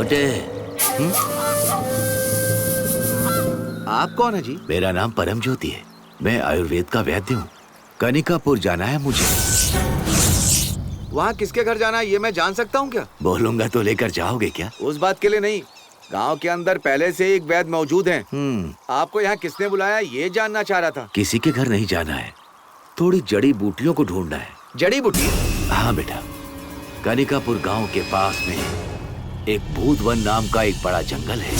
छोटे। आप कौन है जी? मेरा नाम परम ज्योति है। मैं आयुर्वेद का वैद्य हूँ। कनिकापुर जाना है मुझे। वहाँ किसके घर जाना है ये मैं जान सकता हूँ क्या? बोलूंगा तो लेकर जाओगे क्या? उस बात के लिए नहीं, गांव के अंदर पहले से एक वैद्य मौजूद हैं। आपको यहाँ किसने बुलाया ये जानना चाह रहा था। किसी के घर नहीं जाना है, थोड़ी जड़ी बूटियों को ढूंढना है। जड़ी बूटी? हाँ बेटा, कनिकापुर गांव के पास में एक भूतवन नाम का एक बड़ा जंगल है।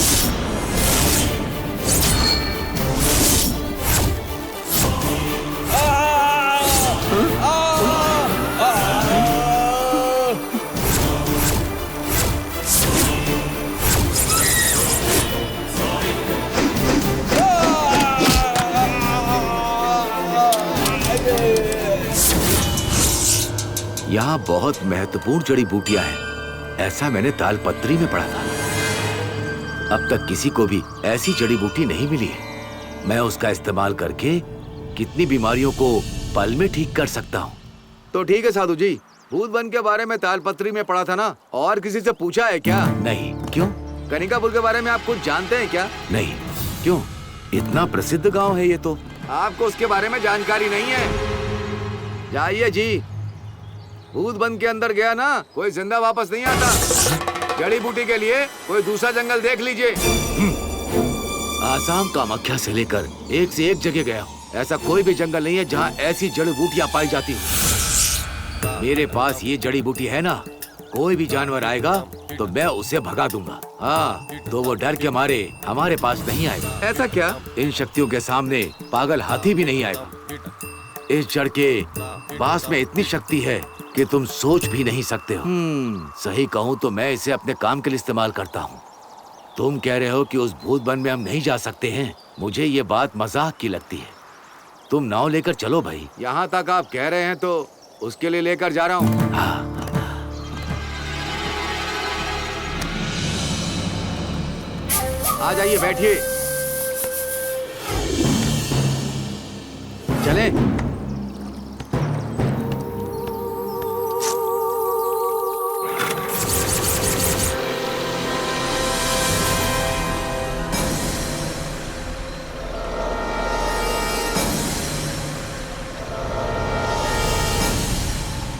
यहाँ बहुत महत्वपूर्ण जड़ी बूटियां हैं, ऐसा मैंने तालपत्री में पढ़ा था। अब तक किसी को भी ऐसी जड़ी बूटी नहीं मिली है। मैं उसका इस्तेमाल करके कितनी बीमारियों को पल में ठीक कर सकता हूँ। तो ठीक है साधु जी, भूत वन के बारे में तालपत्री में पढ़ा था ना, और किसी से पूछा है क्या? नहीं। क्यों? कनिकापुर के बारे में आप कुछ जानते हैं क्या? नहीं। क्यों? इतना प्रसिद्ध गांव है ये तो। आपको उसके बारे में जानकारी नहीं है। जाइए जी, भूत वन के अंदर गया ना कोई जिंदा वापस नहीं आता। जड़ी बूटी के लिए कोई दूसरा जंगल देख लीजिए। आसाम कामाख्या से लेकर एक से एक जगह गया हूँ, ऐसा कोई भी जंगल नहीं है जहाँ ऐसी जड़ी बूटियाँ पाई जाती हूँ। मेरे पास ये जड़ी बूटी है ना, कोई भी जानवर आएगा तो मैं उसे भगा दूंगा। हाँ, तो वो डर के मारे हमारे पास नहीं आएगा। ऐसा क्या? इन शक्तियों के सामने पागल हाथी भी नहीं आएगा। इस जड़ के पास में इतनी शक्ति है कि तुम सोच भी नहीं सकते हो। सही कहूँ तो मैं इसे अपने काम के लिए इस्तेमाल करता हूँ। तुम कह रहे हो कि उस भूत वन में हम नहीं जा सकते हैं, मुझे ये बात मजाक की लगती है। तुम नाव लेकर चलो भाई। यहाँ तक आप कह रहे हैं तो उसके लिए लेकर जा रहा हूँ। हाँ। आ जाइए, बैठिए। चलें।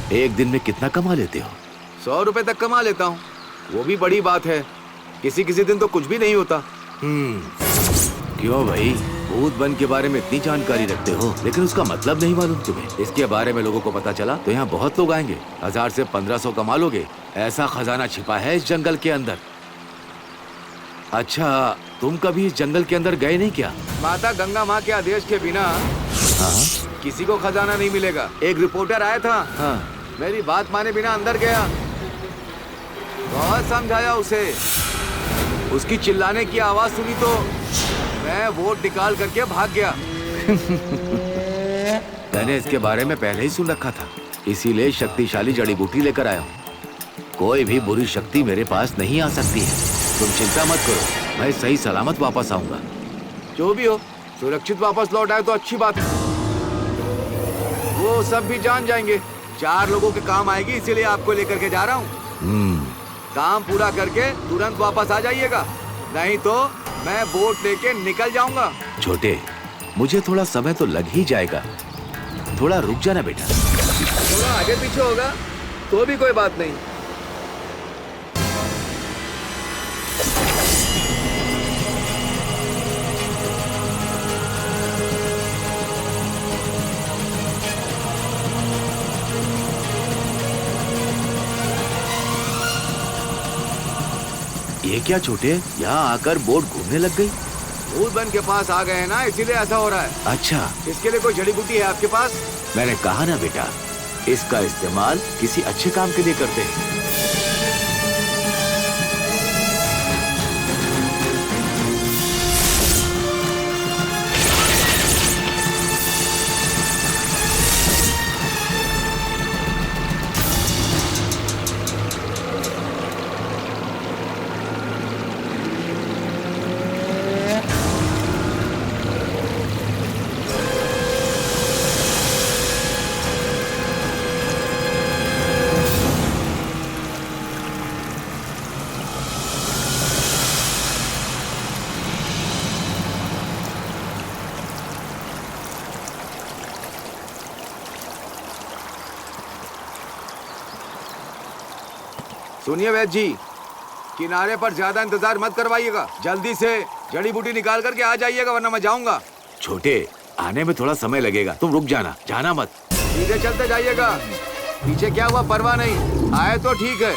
एक दिन में कितना कमा लेते हो? 100 रुपए तक कमा लेता हूँ, वो भी बड़ी बात है। किसी किसी दिन तो कुछ भी नहीं होता। क्यों भाई? भूत वन के बारे में इतनी जानकारी रखते हो, लेकिन उसका मतलब नहीं मालूम तुम्हें। इसके बारे में लोगों को पता चला तो यहाँ बहुत लोग आएंगे। 1000 से 1500 कमा लोगे। ऐसा खजाना छिपा है इस जंगल के अंदर। अच्छा, तुम कभी इस जंगल के अंदर गए नहीं क्या? माता गंगा माँ के आदेश के बिना किसी को खजाना नहीं मिलेगा। एक रिपोर्टर आया था, मेरी बात माने बिना अंदर गया। बहुत समझाया उसे, उसकी चिल्लाने की आवाज सुनी तो मैं वोट निकाल करके भाग गया। मैंने इसके बारे में पहले ही सुन रखा था, इसीलिए शक्तिशाली जड़ी बूटी लेकर आया हूँ। कोई भी बुरी शक्ति मेरे पास नहीं आ सकती है। तुम चिंता मत करो, मैं सही सलामत वापस आऊंगा। जो भी हो, सुरक्षित वापस लौट आए तो अच्छी बात है। वो सब भी जान जाएंगे। 4 लोगों के काम आएगी, इसीलिए आपको लेकर के जा रहा हूँ। काम पूरा करके तुरंत वापस आ जाइएगा, नहीं तो मैं बोट लेके निकल जाऊंगा। छोटे, मुझे थोड़ा समय तो लग ही जाएगा, थोड़ा रुक जाना बेटा। थोड़ा आगे पीछे होगा तो भी कोई बात नहीं। ये क्या छोटे, यहाँ आकर बोट घूमने लग गई? भूत वन के पास आ गए हैं ना, इसीलिए ऐसा हो रहा है। अच्छा, इसके लिए कोई जड़ी बूटी है आपके पास? मैंने कहा ना बेटा, इसका इस्तेमाल किसी अच्छे काम के लिए करते हैं। सुनिए वैद्य जी, किनारे पर ज्यादा इंतजार मत करवाइएगा। जल्दी से जड़ी बूटी निकाल करके आ जाइएगा, वरना मैं जाऊंगा। छोटे, आने में थोड़ा समय लगेगा, तुम रुक जाना, जाना मत। सीधे चलते जाइएगा, पीछे क्या हुआ परवाह नहीं, आए तो ठीक है।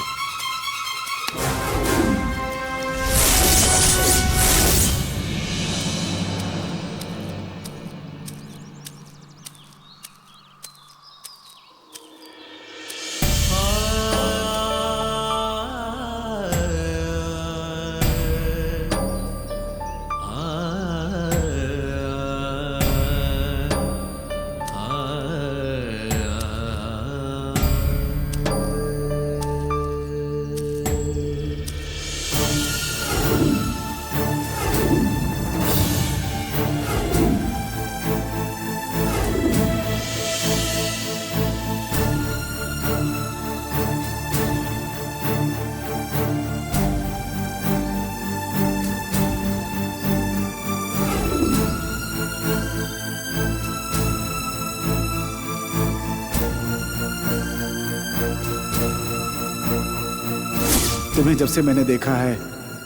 तुम्हें जब से मैंने देखा है,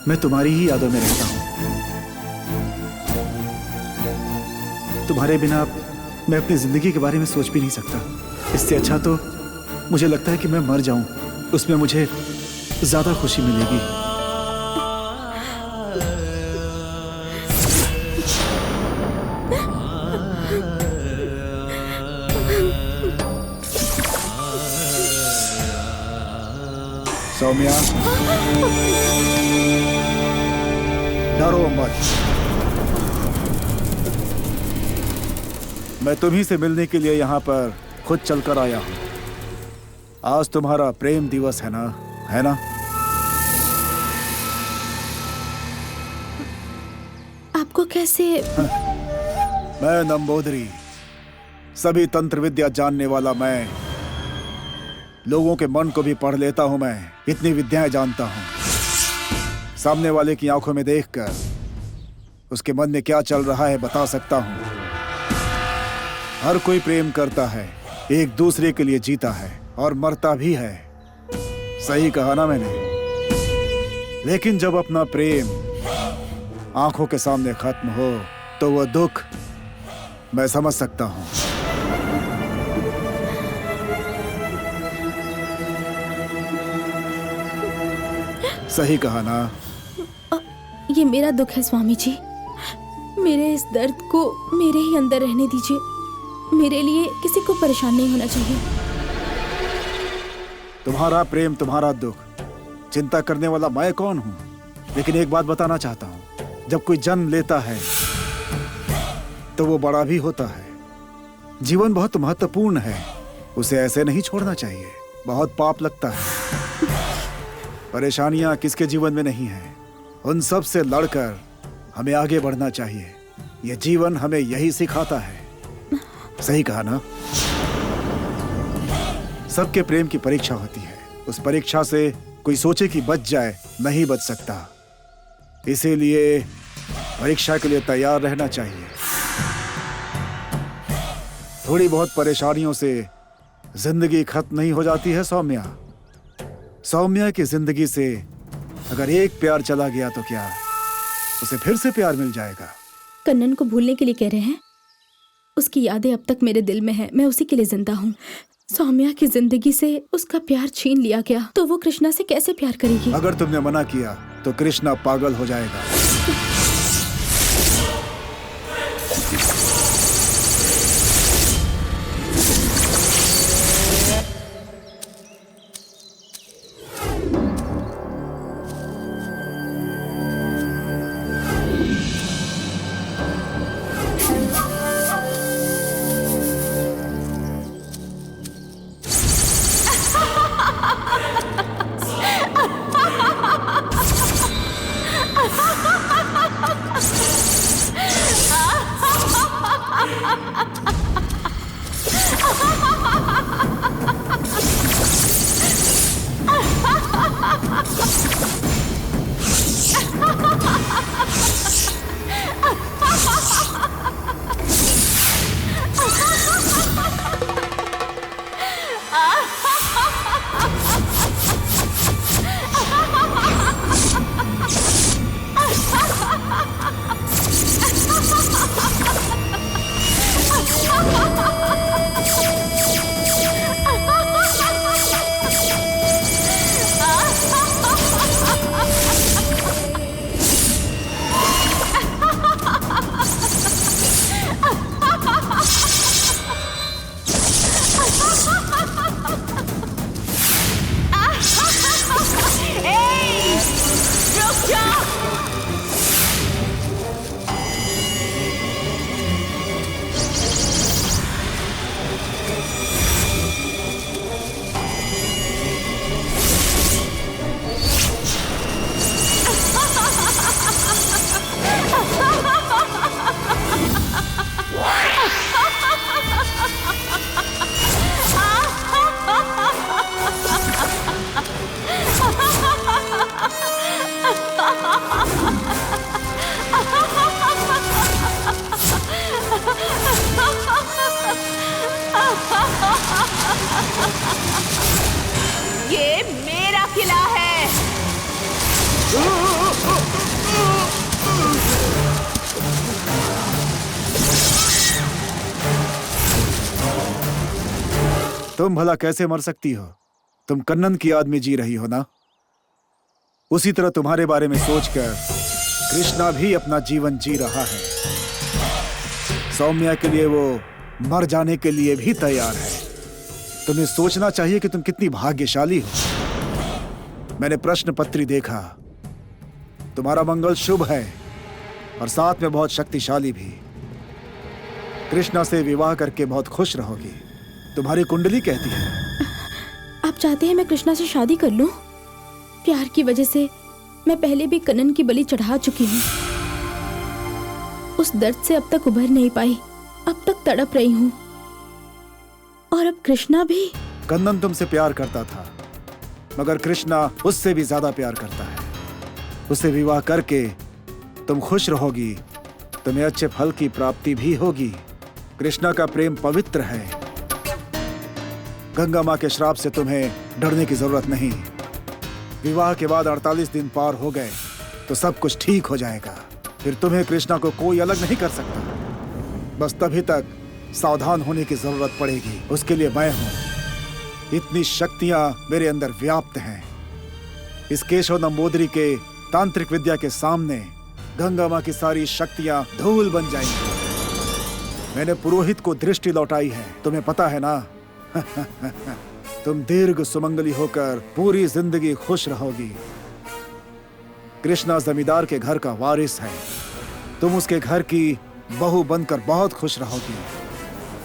मैं तुम्हारी ही यादों में रहता हूँ। तुम्हारे बिना मैं अपनी जिंदगी के बारे में सोच भी नहीं सकता। इससे अच्छा तो मुझे लगता है कि मैं मर जाऊं, उसमें मुझे ज्यादा खुशी मिलेगी। सौम्या, डरो मत। मैं तुम्ही से मिलने के लिए यहाँ पर खुद चलकर आया हूँ। आज तुम्हारा प्रेम दिवस है ना, है ना? आपको कैसे? मैं नंबोदरी, सभी तंत्र विद्या जानने वाला मैं, लोगों के मन को भी पढ़ लेता हूं। मैं इतनी विद्याएं जानता हूं। सामने वाले की आंखों में देखकर उसके मन में क्या चल रहा है बता सकता हूं। हर कोई प्रेम करता है, एक दूसरे के लिए जीता है और मरता भी है। सही कहा ना मैंने? लेकिन जब अपना प्रेम आंखों के सामने खत्म हो तो वह दुख मैं समझ सकता हूं। सही कहा ना? ये मेरा दुख है स्वामी जी। मेरे इस दर्द को मेरे ही अंदर रहने दीजिए। मेरे लिए किसी को परेशान नहीं होना चाहिए। तुम्हारा प्रेम, तुम्हारा दुख, चिंता करने वाला मैं कौन हूं? लेकिन एक बात बताना चाहता हूं, जब कोई जन्म लेता है तो वो बड़ा भी होता है। जीवन बहुत महत्वपूर्ण है, उसे ऐसे नहीं छोड़ना चाहिए। बहुत पाप लगता है। परेशानियां किसके जीवन में नहीं हैं, उन सब से लड़कर हमें आगे बढ़ना चाहिए। यह जीवन हमें यही सिखाता है। सही कहा ना? सबके प्रेम की परीक्षा होती है। उस परीक्षा से कोई सोचे कि बच जाए, नहीं बच सकता। इसीलिए परीक्षा के लिए तैयार रहना चाहिए। थोड़ी बहुत परेशानियों से जिंदगी खत्म नहीं हो जाती है सौम्या। सौम्या की जिंदगी से अगर एक प्यार चला गया तो क्या उसे फिर से प्यार मिल जाएगा? कन्नन को भूलने के लिए कह रहे हैं? उसकी यादें अब तक मेरे दिल में हैं। मैं उसी के लिए जिंदा हूँ। सौम्या की जिंदगी से उसका प्यार छीन लिया गया तो वो कृष्णा से कैसे प्यार करेगी? अगर तुमने मना किया तो कृष्णा पागल हो जाएगा। ये मेरा किला है। तुम भला कैसे मर सकती हो? तुम कन्नन की याद में जी रही हो ना? उसी तरह तुम्हारे बारे में सोचकर कृष्णा भी अपना जीवन जी रहा है। सौम्या के लिए वो मर जाने के लिए भी तैयार है। तुम्हें सोचना चाहिए कि तुम कितनी भाग्यशाली हो। मैंने प्रश्न पत्री देखा। तुम्हारा मंगल शुभ है और साथ में बहुत शक्तिशाली भी। कृष्णा से विवाह करके बहुत खुश रहोगी, तुम्हारी कुंडली कहती है। आप चाहते हैं मैं कृष्णा से शादी कर लूं? प्यार की वजह से मैं पहले भी कन्नन की बलि चढ़ा चुकी हूँ। उस दर्द से अब तक उभर नहीं पाई, अब तक तड़प रही हूँ। और अब कृष्णा भी। कन्नन तुमसे प्यार करता था, मगर कृष्णा उससे भी ज्यादा प्यार करता है। उससे विवाह करके तुम खुश रहोगी, तुम्हें अच्छे फल की प्राप्ति भी होगी। कृष्णा का प्रेम पवित्र है। गंगा माँ के श्राप से तुम्हें डरने की जरूरत नहीं। विवाह के बाद 48 दिन पार हो गए तो सब कुछ ठीक हो जाएगा। फिर तुम्हें कृष्णा को कोई अलग नहीं कर सकता। बस तभी तक सावधान होने की जरूरत पड़ेगी। उसके लिए मैं हूं। इतनी शक्तियां मेरे अंदर व्याप्त हैं। इस केशव नंबोदरी के तांत्रिक विद्या के सामने गंगा माँ की सारी शक्तियां धूल बन जाएंगी। मैंने पुरोहित को दृष्टि लौटाई है, तुम्हें पता है ना? तुम दीर्घ सुमंगली होकर पूरी जिंदगी खुश रहोगी। कृष्णा जमींदार के घर का वारिस है। तुम उसके घर की बहू बनकर बहुत खुश रहोगी।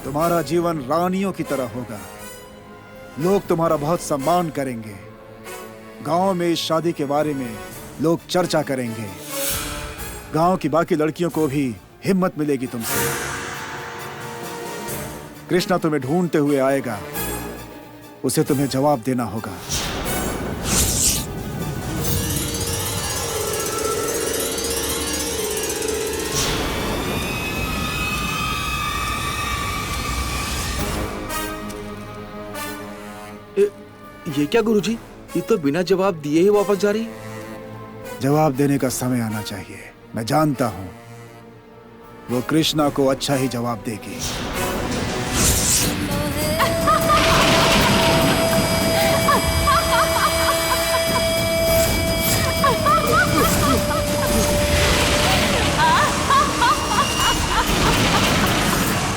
तुम्हारा जीवन रानियों की तरह होगा। लोग तुम्हारा बहुत सम्मान करेंगे। गांव में इस शादी के बारे में लोग चर्चा करेंगे। गांव की बाकी लड़कियों को भी हिम्मत मिलेगी तुमसे। कृष्णा तुम्हें ढूंढते हुए आएगा, उसे तुम्हें जवाब देना होगा। ये क्या गुरुजी? ये तो बिना जवाब दिए ही वापस जा रही। जवाब देने का समय आना चाहिए। मैं जानता हूं वो कृष्णा को अच्छा ही जवाब देगी।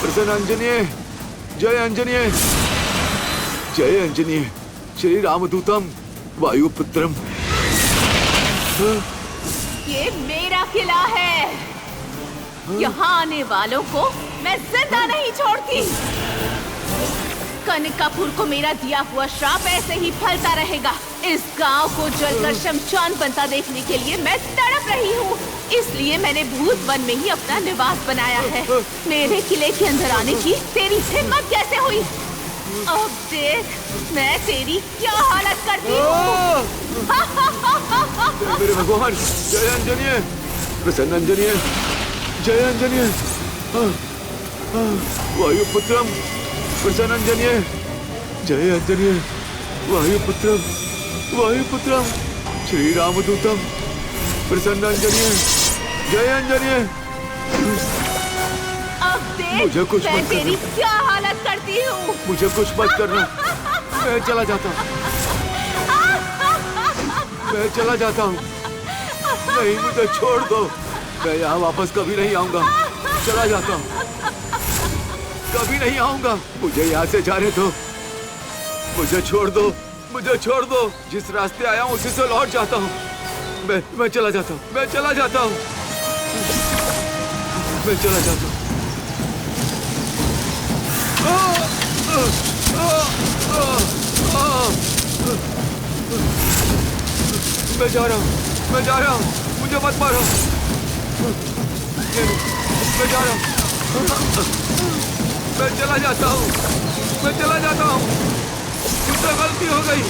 प्रसन्न अंजनीय, जय अंजनीय, जय अंजनीय, श्री रामदूतम वायुपुत्रम। ये मेरा किला है। यहाँ आने वालों को मैं जिंदा नहीं छोड़ती। कनकापुर को मेरा दिया हुआ श्राप ऐसे ही फलता रहेगा। इस गांव को जलकर शमशान बनता देखने के लिए मैं तड़प रही हूँ। इसलिए मैंने भूत वन में ही अपना निवास बनाया है। मेरे किले के अंदर आने की तेरी हिम्मत कैसे हुई? अब देख मैं तेरी क्या हालत करती हूँ। मेरे भगवान, जय अंजनीय, प्रसन्न अंजनीय, जय अंजनीय, वायुपुत्रम, प्रसन्न अंजनीय, जय अंजनीय, वायुपुत्रम, वायुपुत्रम, श्री रामदूतम, प्रसन्न अंजनीय, जय अंजनीय। अब देख मुझे कुछ मैं मत तेरी करना। क्या हालत करती हूँ। मुझे कुछ मत करना, मैं चला जाता हूँ, मैं चला जाता हूँ। नहीं, मुझे छोड़ दो। मैं यहाँ वापस कभी नहीं आऊंगा। चला जाता हूँ, कभी नहीं आऊंगा। मुझे यहाँ से जाने दो, मुझे छोड़ दो, मुझे छोड़ दो। जिस रास्ते आया हूँ उसी से लौट जाता हूँ। मैं चला जाता हूँ, मैं चला जाता हूँ, मैं चला जाता हूँ। मैं जा रहा हूँ, मैं जा रहा हूँ, मुझे मत मारो। मैं जा रहा हूँ, मैं चला जाता हूँ, मैं चला जाता हूँ। मुझसे गलती हो गई।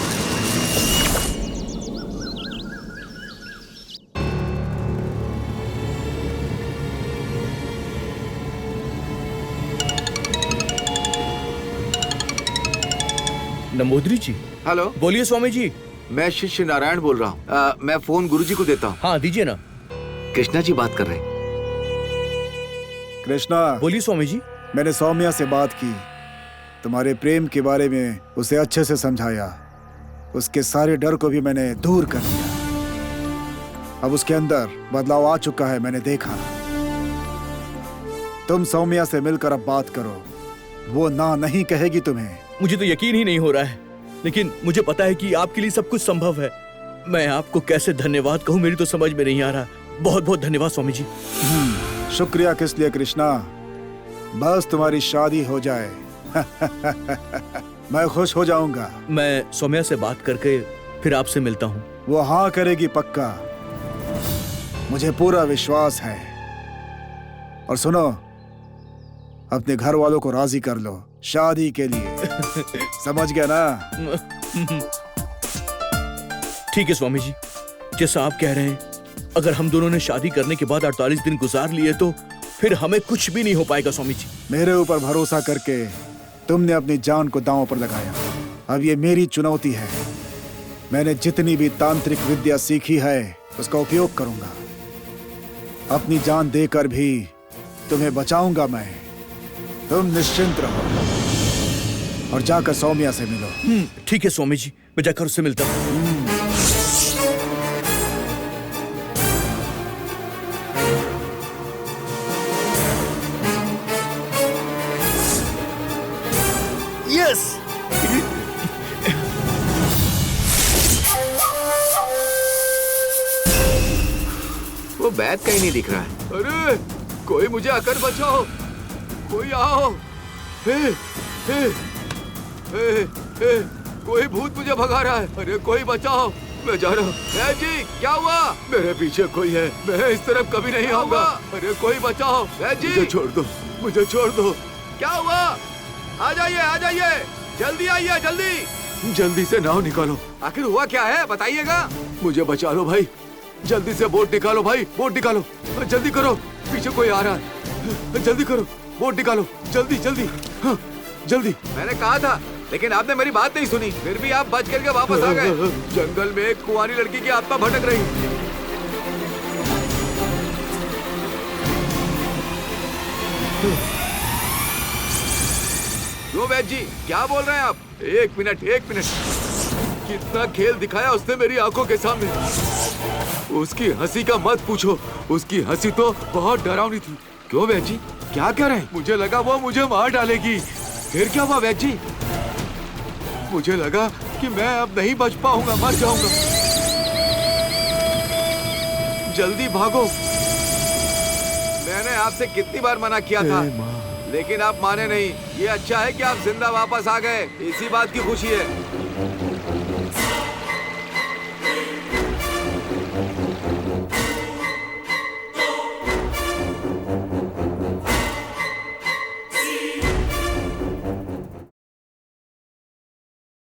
नंबूदरी जी, हेलो, बोलिए स्वामी जी। मैं शिष्य नारायण बोल रहा हूँ। मैं फोन गुरुजी को देता हूँ। हाँ दीजिए ना। कृष्णा जी बात कर रहे हैं। कृष्णा, बोलिए स्वामी जी। मैंने सौम्या से बात की, तुम्हारे प्रेम के बारे में उसे अच्छे से समझाया। उसके सारे डर को भी मैंने दूर कर दिया। अब उसके अंदर बदलाव आ चुका है, मैंने देखा। तुम सौम्या से मिलकर अब बात करो, वो ना नहीं कहेगी तुम्हें। मुझे तो यकीन ही नहीं हो रहा है, लेकिन मुझे पता है कि आपके लिए सब कुछ संभव है। मैं आपको कैसे धन्यवाद कहूँ, मेरी तो समझ में नहीं आ रहा। बहुत बहुत धन्यवाद स्वामी जी। शुक्रिया किस लिए कृष्णा, बस तुम्हारी शादी हो जाए मैं खुश हो जाऊंगा। मैं सौम्या से बात करके फिर आपसे मिलता हूँ। वो हाँ करेगी पक्का, मुझे पूरा विश्वास है। और सुनो, अपने घर वालों को राजी कर लो शादी के लिए समझ गया ना? ठीक है स्वामी जी, जैसा आप कह रहे हैं। अगर हम दोनों ने शादी करने के बाद 48 दिन गुजार लिए तो फिर हमें कुछ भी नहीं हो पाएगा स्वामी जी। मेरे ऊपर भरोसा करके तुमने अपनी जान को दांव पर लगाया। अब ये मेरी चुनौती है। मैंने जितनी भी तांत्रिक विद्या सीखी है उसका उपयोग करूंगा। अपनी जान देकर भी तुम्हें बचाऊंगा मैं। तुम निश्चिंत रहो और जाकर सौम्या से मिलो। ठीक है स्वामी जी, मैं जाकर उससे मिलता हूँ। यस। वो बैग कहीं नहीं दिख रहा है। अरे कोई मुझे आकर बचाओ, कोई आओ। हे, हे, हे, हे, कोई भूत मुझे भगा रहा है। अरे कोई बचाओ, मैं जा रहा हूँ। जी क्या हुआ? मेरे पीछे कोई है, मैं इस तरफ कभी नहीं आऊंगा। अरे कोई बचाओ जी। मुझे छोड़ दो, मुझे छोड़ दो। क्या हुआ? आ जाइए, आ जाइए, जल्दी आइए, जल्दी जल्दी से नाव निकालो। आखिर हुआ क्या है बताइएगा। मुझे बचा लो भाई, जल्दी से बोट निकालो भाई, बोट निकालो, जल्दी करो, पीछे कोई आ रहा है। जल्दी करो, बोट निकालो, जल्दी जल्दी। हाँ, जल्दी। मैंने कहा था, लेकिन आपने मेरी बात नहीं सुनी। फिर भी आप बच करके वापस आ गए। जंगल में एक कुंवारी लड़की की आत्मा भटक रही। लो वैद्य जी, क्या बोल रहे हैं आप? एक मिनट, एक मिनट। कितना खेल दिखाया उसने मेरी आंखों के सामने। उसकी हंसी का मत पूछो, उसकी हंसी तो बहुत डरावनी थी। क्यों वैद्य जी, क्या कह रहे हैं? मुझे लगा वो मुझे मार डालेगी। फिर क्या हुआ वैद्य जी? मुझे लगा कि मैं अब नहीं बच पाऊंगा, मर जाऊंगा। जल्दी भागो। मैंने आपसे कितनी बार मना किया था, लेकिन आप माने नहीं। ये अच्छा है कि आप जिंदा वापस आ गए, इसी बात की खुशी है।